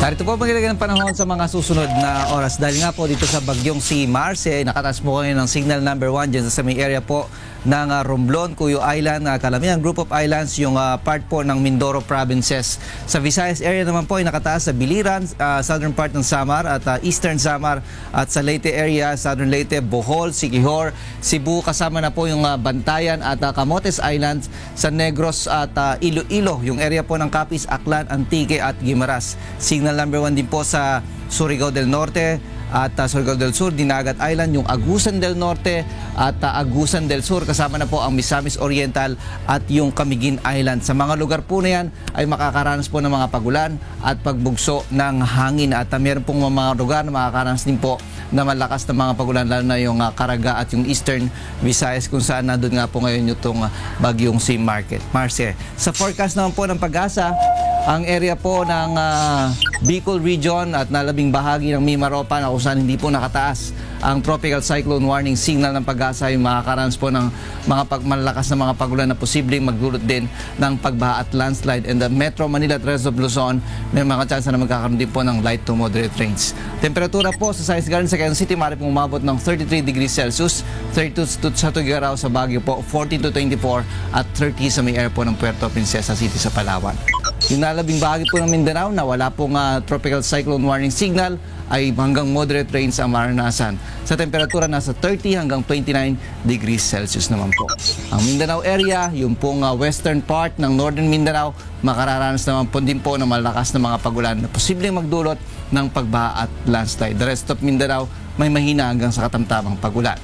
Narito po magiging ng panahon sa mga susunod na oras. Dahil nga po dito sa bagyong si Marce, nakataas po kayo ng signal number 1 dyan sa may area po ng Romblon, Cuyo Island, Calamian Group of Islands, yung part po ng Mindoro provinces. Sa Visayas area naman po ay nakataas sa Biliran, southern part ng Samar at eastern Samar, at sa Leyte area, southern Leyte, Bohol, Siquijor, Cebu, kasama na po yung Bantayan at Camotes Islands, sa Negros at Iloilo, yung area po ng Capiz, Aklan, Antique at Guimaras. Signal number 1 din po sa Surigao del Norte at Surigao del Sur, Dinagat Island, yung Agusan del Norte at Agusan del Sur, kasama na po ang Misamis Oriental at yung Camiguin Island. Sa mga lugar po na yan ay makakaranas po ng mga pagulan at pagbugso ng hangin, at meron pong mga lugar na makakaranas din po na malakas na mga pagulan, lalo na yung Caraga at yung Eastern Visayas, kung saan nandun nga po ngayon yung bagyong si Marce. Sa forecast naman po ng Pag-asa, ang area po ng Bicol Region at nalabing bahagi ng Mimaropa na kung saan hindi po nakataas ang tropical cyclone warning signal ng Pag-asa, ay makakaranas po ng mga malalakas na mga pagulan na posibleng magdulot din ng pagbaha at landslide. And the Metro Manila at rest of Luzon, may mga chance na magkakaroon din po ng light to moderate rains. Temperatura po sa Science Garden sa Quezon City, maaari pong umabot ng 33 degrees Celsius, 32 sa Tuguegarao, sa Baguio po 14 to 24 at 30 sa may area po ng Puerto Princesa City sa Palawan. Yung nalabing bahagi po ng Mindanao na wala pong tropical cyclone warning signal ay hanggang moderate rains ang maranasan. Sa temperatura nasa 30 hanggang 29 degrees Celsius naman po. Ang Mindanao area, yung pong western part ng Northern Mindanao, makararanas naman po din po ng malakas na mga pagulan na posibleng magdulot ng pagbaha at landslide. The rest of Mindanao may mahina hanggang sa katamtamang pagulan.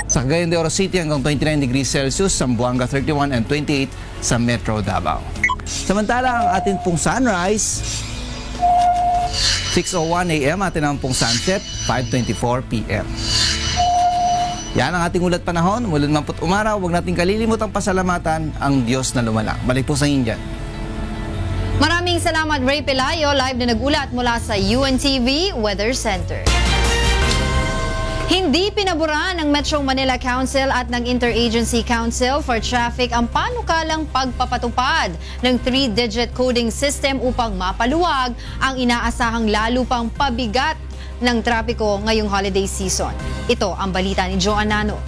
Sa Cagayan de Oro City hanggang 29 degrees Celsius, Zamboanga 31 and 28 sa Metro Davao. Samantala, ang atin pong sunrise, 6:01 a.m. atin naman pong sunset, 5:24 p.m. Yan ang ating ulat panahon. Mula man po't umaraw, huwag natin kalilimutang pasalamatan ang Diyos na lumalang. Balik po sa inyo dyan. Maraming salamat Ray Pelayo, live na nagulat mula sa UNTV Weather Center. Hindi pinabura ng Metro Manila Council at ng Interagency Council for Traffic ang panukalang pagpapatupad ng 3-digit coding system upang mapaluwag ang inaasahang lalo pang pabigat ng trapiko ngayong holiday season. Ito ang balita ni Joan Nano.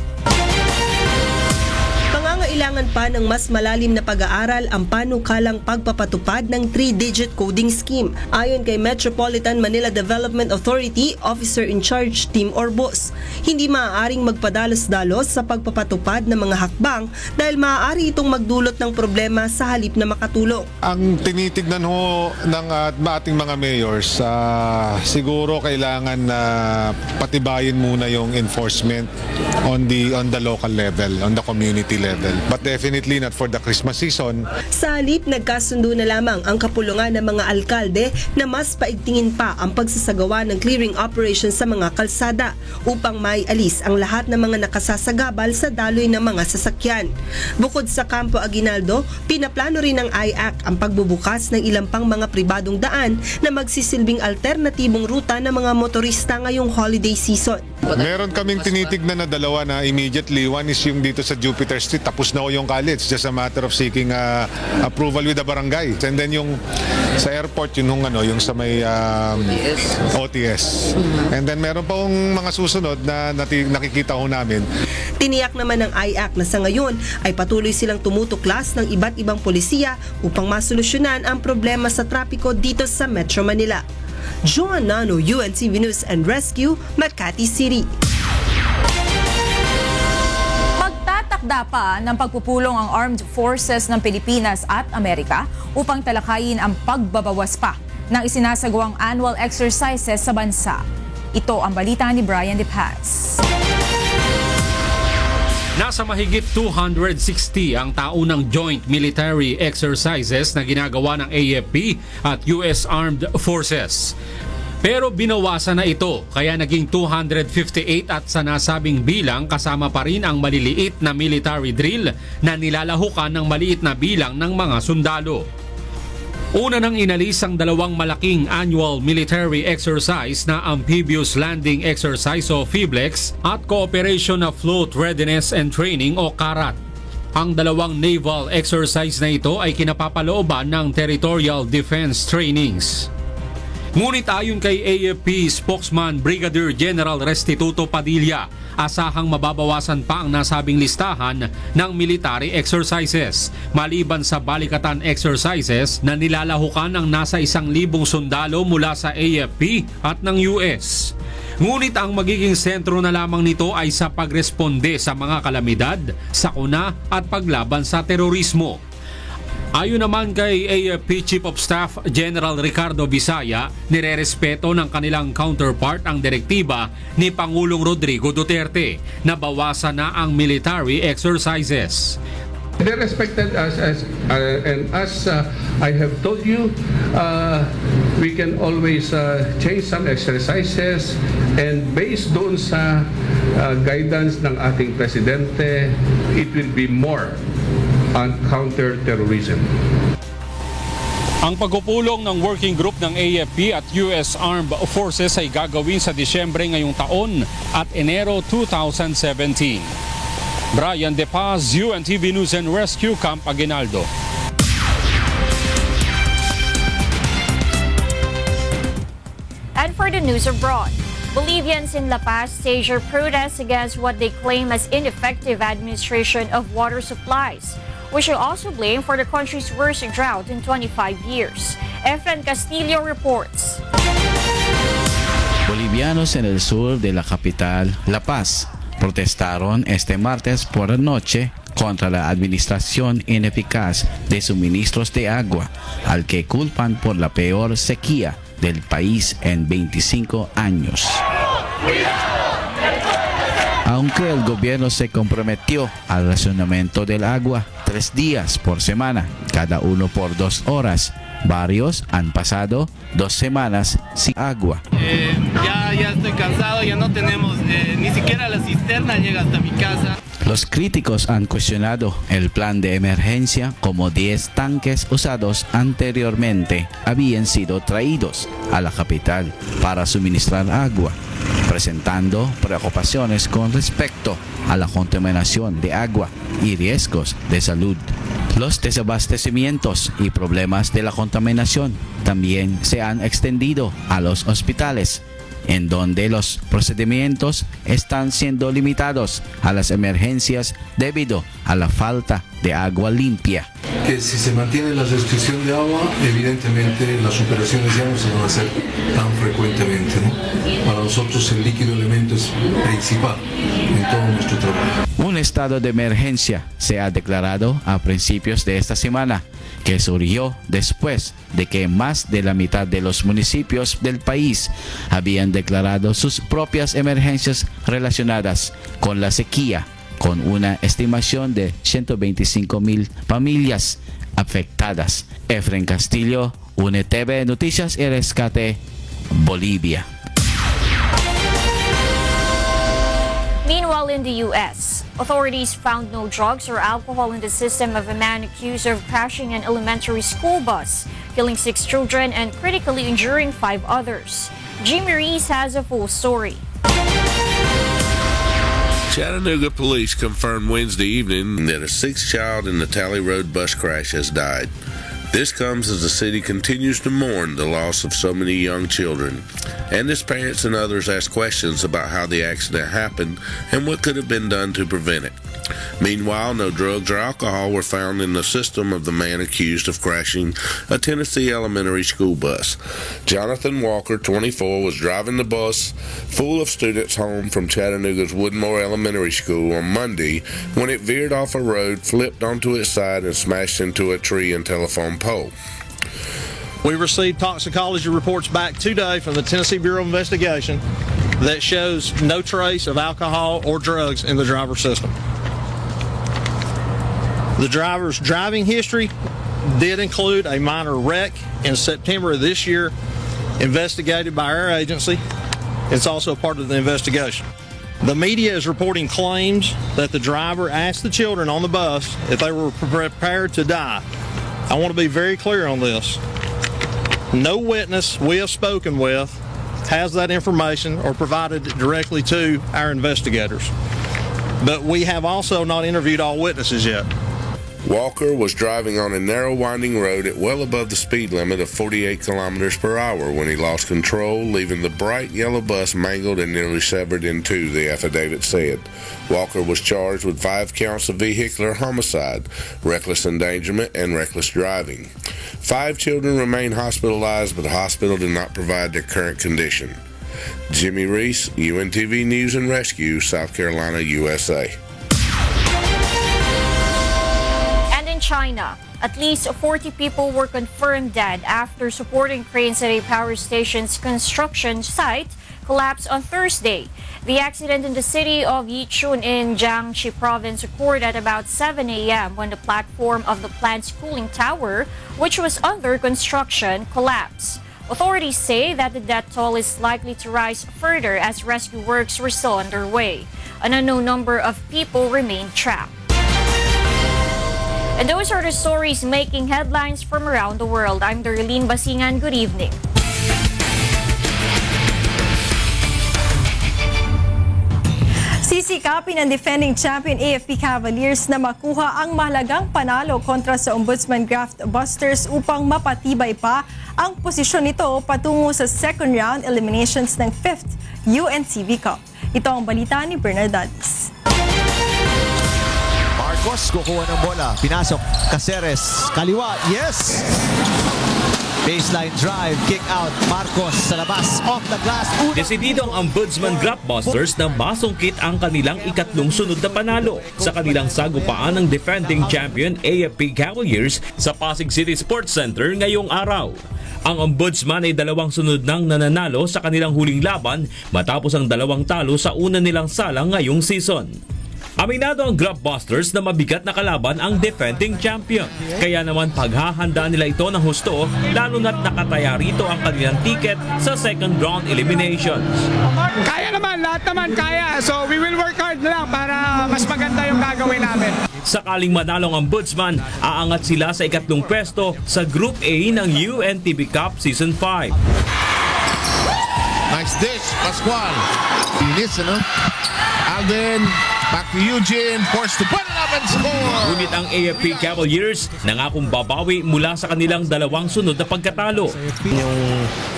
Pangangailangan pa ng mas malalim na pag-aaral ang panukalang pagpapatupad ng 3-digit coding scheme. Ayon kay Metropolitan Manila Development Authority Officer in Charge Tim Orbos, hindi maaaring magpadalos-dalos sa pagpapatupad ng mga hakbang dahil maaari itong magdulot ng problema sa halip na makatulong. Ang tinitignan ho ng ating mga mayors, siguro kailangan na patibayin muna yung enforcement on the local level, on the community level. But definitely not for the Christmas season. Sa halip, nagkasundo na lamang ang kapulungan ng mga alkalde na mas paigtingin pa ang pagsasagawa ng clearing operations sa mga kalsada upang maialis ang lahat ng mga nakasasagabal sa daloy ng mga sasakyan. Bukod sa Campo Aguinaldo, pinaplano rin ng IAC ang pagbubukas ng ilang pang mga pribadong daan na magsisilbing alternatibong ruta ng mga motorista ngayong holiday season. Meron kaming tinitignan na dalawa na immediately. One is yung dito sa Jupiter Street, tapos na yung college, just a matter of seeking approval with the barangay. And then yung sa airport, yung sa may OTS. And then meron pa yung mga susunod na nakikita ho namin. Tiniyak naman ng IAC na sa ngayon ay patuloy silang tumutuklas ng iba't ibang polisiya upang masolusyonan ang problema sa trapiko dito sa Metro Manila. Joan Nano, UNTV News and Rescue, Makati City. Magtatakda pa ng pagpupulong ang Armed Forces ng Pilipinas at Amerika upang talakayin ang pagbabawas pa ng isinasagawang annual exercises sa bansa. Ito ang balita ni Brian De Paz. Nasa mahigit 260 ang taunang joint military exercises na ginagawa ng AFP at US Armed Forces. Pero binawasan na ito, kaya naging 258 at sa nasabing bilang kasama pa rin ang maliliit na military drill na nilalahukan ng maliit na bilang ng mga sundalo. Una nang inalis ang dalawang malaking annual military exercise na Amphibious Landing Exercise o PHIBLEX at Cooperation of Float Readiness and Training o CARAT. Ang dalawang naval exercise na ito ay kinapapalooban ng Territorial Defense Trainings. Ngunit ayon kay AFP spokesman Brigadier General Restituto Padilla, asahang mababawasan pa ang nasabing listahan ng military exercises maliban sa balikatan exercises na nilalahukan ng nasa 1,000 sundalo mula sa AFP at ng US. Ngunit ang magiging sentro na lamang nito ay sa pagresponde sa mga kalamidad, sakuna at paglaban sa terorismo. Ayon naman kay AFP Chief of Staff General Ricardo Bisaya, nirerespeto ng kanilang counterpart ang direktiba ni Pangulong Rodrigo Duterte na bawasan na ang military exercises. They respected us and as I have told you, we can always change some exercises and based doon sa guidance ng ating presidente, it will be more on counter-terrorism. Ang pagpupulong ng working group ng AFP at US Armed Forces ay gagawin sa Disyembre ngayong taon at Enero 2017. Brian De Paz, UNTV News and Rescue, Camp Aguinaldo. And for the news abroad, Bolivians in La Paz stage their protests against what they claim as ineffective administration of water supplies, which will also blame for the country's worst drought in 25 years. Efren Castillo reports. Bolivianos en el sur de la capital, La Paz, protestaron este martes por la noche contra la administración ineficaz de suministros de agua, al que culpan por la peor sequía del país en 25 años. Aunque el gobierno se comprometió al racionamiento del agua 3 días por semana, cada uno por 2 horas, varios han pasado 2 semanas sin agua. Ya estoy cansado, ya no tenemos, ni siquiera la cisterna llega hasta mi casa. Los críticos han cuestionado el plan de emergencia como 10 tanques usados anteriormente habían sido traídos a la capital para suministrar agua, presentando preocupaciones con respecto a la contaminación de agua y riesgos de salud. Los desabastecimientos y problemas de la contaminación también se han extendido a los hospitales, en donde los procedimientos están siendo limitados a las emergencias debido a la falta de agua limpia. Que si se mantiene la restricción de agua, evidentemente las operaciones ya no se van a hacer tan frecuentemente, ¿no? Para nosotros el líquido elemento es principal en todo nuestro trabajo. Un estado de emergencia se ha declarado a principios de esta semana, que surgió después de que más de la mitad de los municipios del país habían declarado sus propias emergencias relacionadas con la sequía, con una estimación de 125,000 familias afectadas. Efren Castillo, UNTV Noticias y Rescate, Bolivia. Meanwhile, in the U.S., authorities found no drugs or alcohol in the system of a man accused of crashing an elementary school bus, killing 6 children and critically injuring 5 others. Jimmy Reese has a full story. Chattanooga police confirmed Wednesday evening that a 6th child in the Tally Road bus crash has died. This comes as the city continues to mourn the loss of so many young children, and as parents and others ask questions about how the accident happened and what could have been done to prevent it. Meanwhile, no drugs or alcohol were found in the system of the man accused of crashing a Tennessee elementary school bus. Jonathan Walker, 24, was driving the bus full of students home from Chattanooga's Woodmore Elementary School on Monday when it veered off a road, flipped onto its side, and smashed into a tree and telephone pole. We received toxicology reports back today from the Tennessee Bureau of Investigation that shows no trace of alcohol or drugs in the driver's system. The driver's driving history did include a minor wreck in September of this year, investigated by our agency. It's also part of the investigation. The media is reporting claims that the driver asked the children on the bus if they were prepared to die. I want to be very clear on this. No witness we have spoken with has that information or provided it directly to our investigators. But we have also not interviewed all witnesses yet. Walker was driving on a narrow winding road at well above the speed limit of 48 kilometers per hour when he lost control, leaving the bright yellow bus mangled and nearly severed in two, the affidavit said. Walker was charged with 5 counts of vehicular homicide, reckless endangerment, and reckless driving. 5 children remain hospitalized, but the hospital did not provide their current condition. Jimmy Reese, UNTV News and Rescue, South Carolina, USA. China. At least 40 people were confirmed dead after supporting cranes at a power station's construction site collapsed on Thursday. The accident in the city of Yichun in Jiangxi province occurred at about 7 a.m. when the platform of the plant's cooling tower, which was under construction, collapsed. Authorities say that the death toll is likely to rise further as rescue works were still underway. An unknown number of people remain trapped. And those are the stories making headlines from around the world. I'm Darlene Basingan. Good evening. Sisikapin ng defending champion AFP Cavaliers na makuha ang mahalagang panalo kontra sa Ombudsman Graft Busters upang mapatibay pa ang posisyon nito patungo sa second round eliminations ng 5th UNTV Cup. Ito ang balita ni Bernard Dadis. Marcos kukuha ng bola, pinasok, Caceres, kaliwa, yes! Baseline drive, kick out, Marcos sa labas, off the glass. Desidido ang Ombudsman Graft Busters na masungkit ang kanilang ikatlong sunod na panalo sa kanilang sagupaan ng defending champion AFP Cavaliers sa Pasig City Sports Center ngayong araw. Ang Ombudsman ay 2 sunod nang nananalo sa kanilang huling laban matapos ang 2 talo sa una nilang salang ngayong season. Aminado ang Graft Busters na mabigat na kalaban ang defending champion. Kaya naman paghahanda nila ito ng husto, lalo na't nakataya rito ang kanilang ticket sa second round eliminations. Kaya naman, lahat naman kaya. So we will work hard na lang para mas maganda yung gagawin namin. Sakaling manalong ang Ombudsman, aangat sila sa ikatlong pwesto sa Group A ng UNTV Cup Season 5. Nice dish, Pascual. Bilis, ano? Alvin, back to Eugene, forced to put it up and score! Ngunit ang AFP Cavaliers nangakong babawi mula sa kanilang 2 sunod na pagkatalo. Yung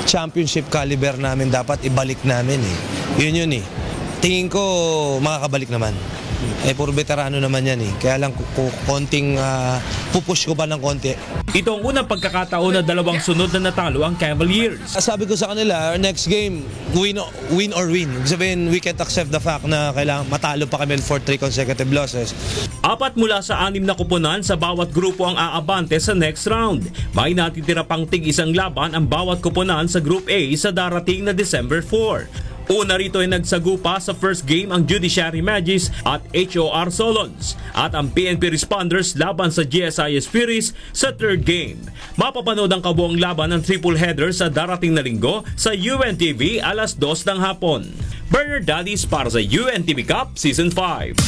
championship caliber namin dapat ibalik namin eh. Yun eh. Tingin ko makakabalik naman. Puro veterano naman yan eh. Kaya lang konting pupush ko pa ng konti. Ito ang unang pagkakataon na 2 sunod na natalo ang Cavaliers. Sabi ko sa kanila, next game, win or win. Sabihin, we can't accept the fact na kailangan matalo pa kami for 3 consecutive losses. 4 mula sa 6 na kuponan sa bawat grupo ang aabante sa next round. May natitira pang tig-1 laban ang bawat kuponan sa Group A sa darating na December 4. Una rito ay nagsagupa sa first game ang Judiciary Magis at HOR Solons at ang PNP Responders laban sa GSI Espiri's sa third game. Mapapanood ang kabuang laban ng triple header sa darating na linggo sa UNTV alas 2 ng hapon. Bernard Dadis para sa UNTV Cup Season 5.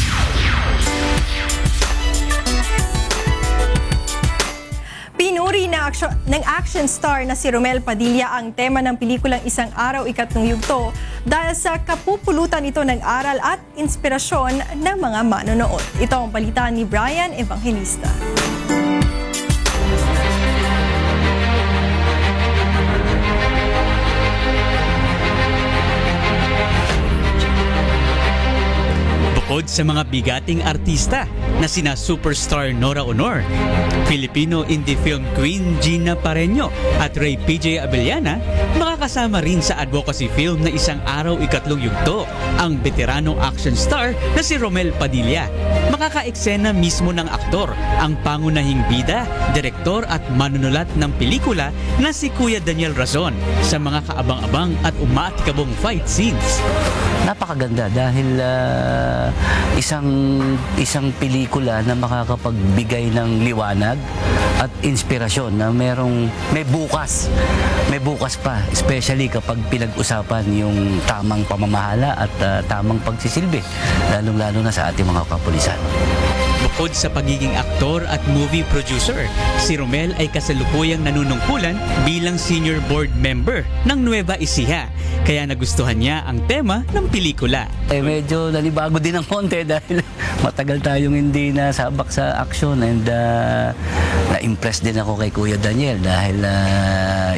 Pinuri ng action star na si Romel Padilla ang tema ng pelikulang Isang Araw Ikatlong Yugto dahil sa kapupulutan ito ng aral at inspirasyon ng mga manonood. Ito ang balita ni Brian Evangelista. Bukod sa mga bigating artista na sina superstar Nora Honor, Filipino indie film queen Gina Pareño at Ray PJ Abellana, makakasama rin sa advocacy film na Isang Araw Ikatlong Yugto ang veteranong action star na si Romel Padilla. makakaeksena mismo ng aktor, ang pangunahing bida, direktor at manunulat ng pelikula na si Kuya Daniel Razon sa mga kaabang-abang at umaatikabong fight scenes. Napakaganda dahil isang pelikula na makakapagbigay ng liwanag at inspirasyon na may bukas pa, especially kapag pinag-usapan yung tamang pamamahala at tamang pagsisilbi, lalong-lalo na sa ating mga kapulisan. Bukod sa pagiging aktor at movie producer, si Romel ay kasalukuyang nanunungkulan bilang senior board member ng Nueva Ecija. Kaya nagustuhan niya ang tema ng pelikula. Medyo nanibago din ng konti dahil matagal tayong hindi nasabak sa action and na-impress din ako kay Kuya Daniel dahil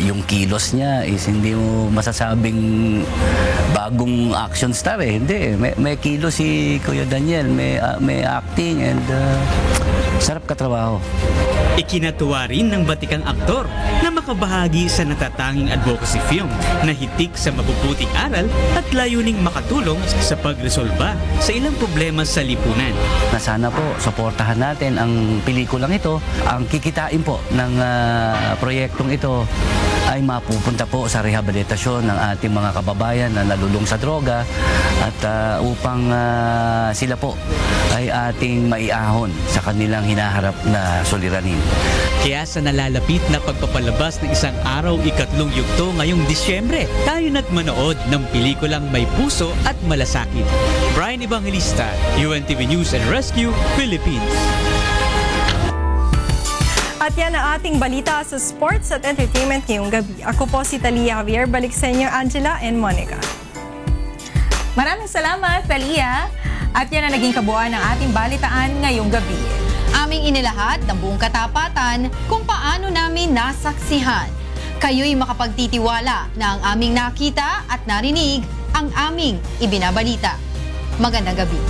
yung kilos niya is hindi mo masasabing bagong action star eh. Hindi, may kilos si Kuya Daniel, may acting and sarap katrabaho. Ikinatuwa rin ng batikang aktor na makabahagi sa natatanging advocacy film na hitik sa mabubuting aral at layuning makatulong sa pagresolba sa ilang problema sa lipunan. Na sana po, suportahan natin ang pelikulang ito. Ang kikitain po ng proyektong ito ay mapupunta po sa rehabilitasyon ng ating mga kababayan na nalulung sa droga at upang sila po ay ating maiahon sa kanilang hinaharap na suliranin. Kaya sa nalalapit na pagpapalabas ng isang araw ikatlong yugto ngayong Disyembre, tayo na't manood ng pelikulang may puso at malasakit. Brian Evangelista, UNTV News and Rescue, Philippines. At yan ang ating balita sa sports at entertainment ngayong gabi. Ako po si Talia Javier. Balik sa inyo, Angela and Monica. Maraming salamat, Talia. At yan ang naging kabuuan ng ating balitaan ngayong gabi. Aming inilahat ng buong katapatan kung paano namin nasaksihan. Kayo'y makapagtitiwala na ang aming nakita at narinig ang aming ibinabalita. Magandang gabi.